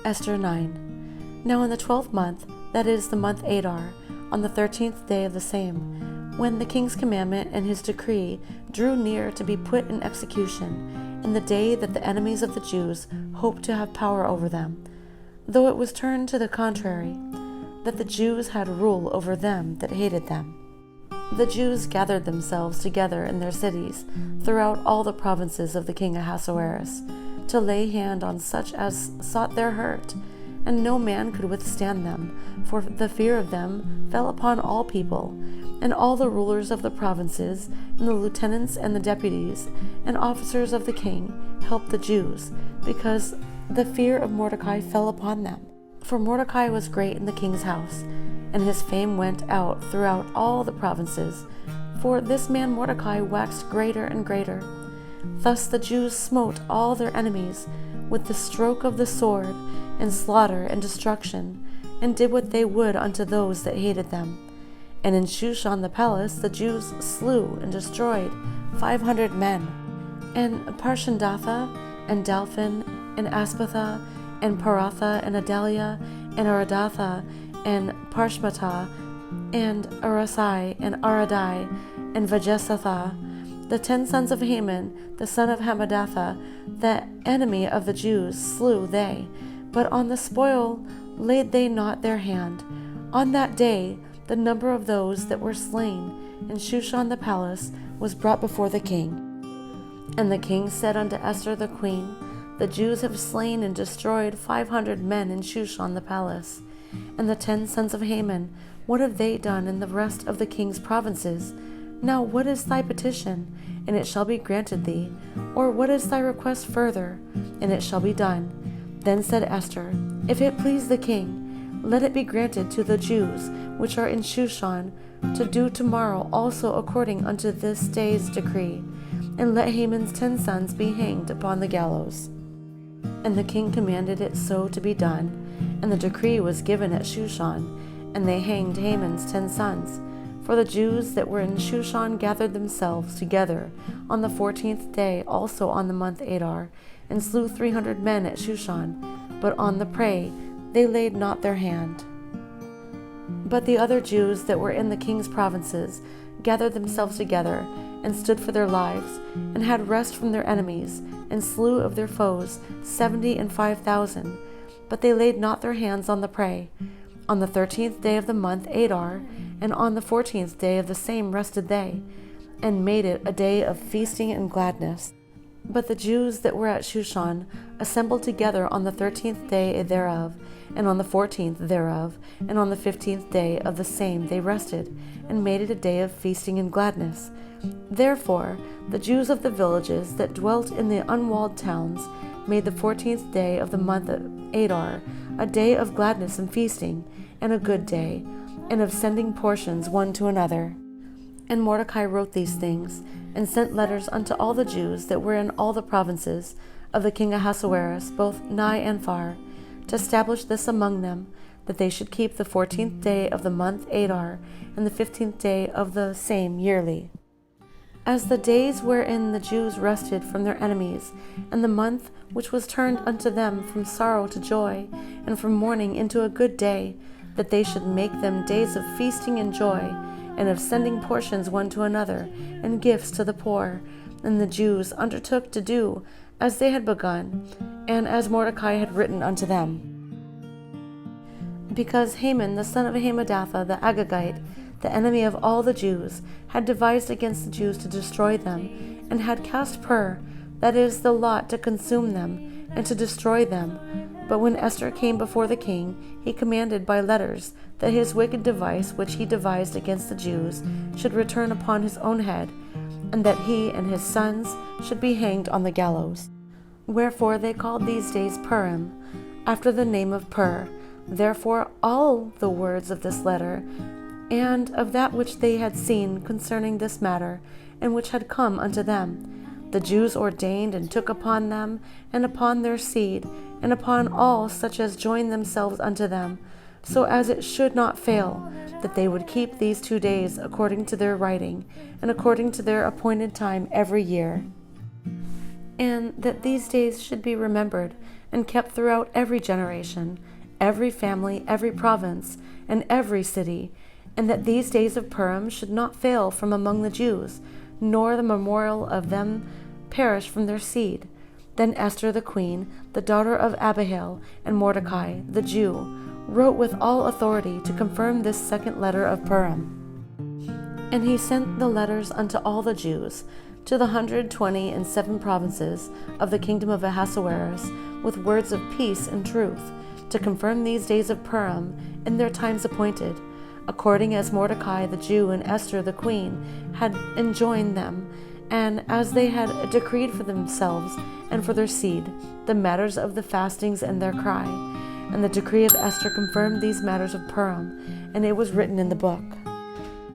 Esther 9. Now in the 12th month, that is the month Adar, on the 13th day of the same, when the king's commandment and his decree drew near to be put in execution, in the day that the enemies of the Jews hoped to have power over them, though it was turned to the contrary, that the Jews had rule over them that hated them. The Jews gathered themselves together in their cities throughout all the provinces of the king Ahasuerus, to lay hand on such as sought their hurt, and no man could withstand them, for the fear of them fell upon all people, and all the rulers of the provinces, and the lieutenants and the deputies, and officers of the king helped the Jews, because the fear of Mordecai fell upon them. For Mordecai was great in the king's house, and his fame went out throughout all the provinces, for this man Mordecai waxed greater and greater. Thus the Jews smote all their enemies with the stroke of the sword, and slaughter and destruction, and did what they would unto those that hated them. And in Shushan the palace the Jews slew and destroyed 500 men. And Parshandatha, and Dalphin, and Aspatha, and Paratha, and Adalia, and Aradatha, and Parshmatha, and Arasai, and Aradai, and Vajesatha, the 10 sons of Haman, the son of Hammedatha, the enemy of the Jews, slew they, but on the spoil laid they not their hand. On that day the number of those that were slain in Shushan the palace was brought before the king. And the king said unto Esther the queen, The Jews have slain and destroyed 500 men in Shushan the palace. And the 10 sons of Haman, what have they done in the rest of the king's provinces? Now what is thy petition? And it shall be granted thee. Or what is thy request further? And it shall be done. Then said Esther, If it please the king, let it be granted to the Jews which are in Shushan to do tomorrow also according unto this day's decree, and let Haman's 10 sons be hanged upon the gallows. And the king commanded it so to be done, and the decree was given at Shushan, and they hanged Haman's 10 sons. For the Jews that were in Shushan gathered themselves together on the 14th day also on the month Adar, and slew 300 men at Shushan, but on the prey they laid not their hand. But the other Jews that were in the king's provinces gathered themselves together, and stood for their lives, and had rest from their enemies, and slew of their foes 75,000, but they laid not their hands on the prey. On the 13th day of the month Adar, and on the 14th day of the same rested they, and made it a day of feasting and gladness. But the Jews that were at Shushan assembled together on the 13th day thereof, and on the 14th thereof, and on the 15th day of the same they rested, and made it a day of feasting and gladness. Therefore the Jews of the villages that dwelt in the unwalled towns made the 14th day of the month Adar a day of gladness and feasting, and a good day, and of sending portions one to another. And Mordecai wrote these things, and sent letters unto all the Jews that were in all the provinces of the king Ahasuerus, both nigh and far, to establish this among them, that they should keep the 14th day of the month Adar, and the 15th day of the same yearly, as the days wherein the Jews rested from their enemies, and the month which was turned unto them from sorrow to joy, and from mourning into a good day, that they should make them days of feasting and joy, and of sending portions one to another, and gifts to the poor. And the Jews undertook to do as they had begun, and as Mordecai had written unto them. Because Haman the son of Hammedatha the Agagite, the enemy of all the Jews, had devised against the Jews to destroy them, and had cast pur, that is, the lot to consume them, and to destroy them. But when Esther came before the king, he commanded by letters that his wicked device which he devised against the Jews should return upon his own head, and that he and his sons should be hanged on the gallows. Wherefore they called these days Purim, after the name of Pur. Therefore all the words of this letter, and of that which they had seen concerning this matter, and which had come unto them, the Jews ordained and took upon them, and upon their seed, and upon all such as joined themselves unto them, so as it should not fail, that they would keep these 2 days according to their writing, and according to their appointed time every year. and that these days should be remembered and kept throughout every generation, every family, every province, and every city, and that these days of Purim should not fail from among the Jews, nor the memorial of them perish from their seed. Then Esther the queen, the daughter of Abihail, and Mordecai, the Jew, wrote with all authority to confirm this second letter of Purim. And he sent the letters unto all the Jews, to the 127 provinces of the kingdom of Ahasuerus, with words of peace and truth, to confirm these days of Purim in their times appointed, according as Mordecai the Jew and Esther the queen had enjoined them, and as they had decreed for themselves and for their seed the matters of the fastings and their cry. And the decree of Esther confirmed these matters of Purim, and it was written in the book.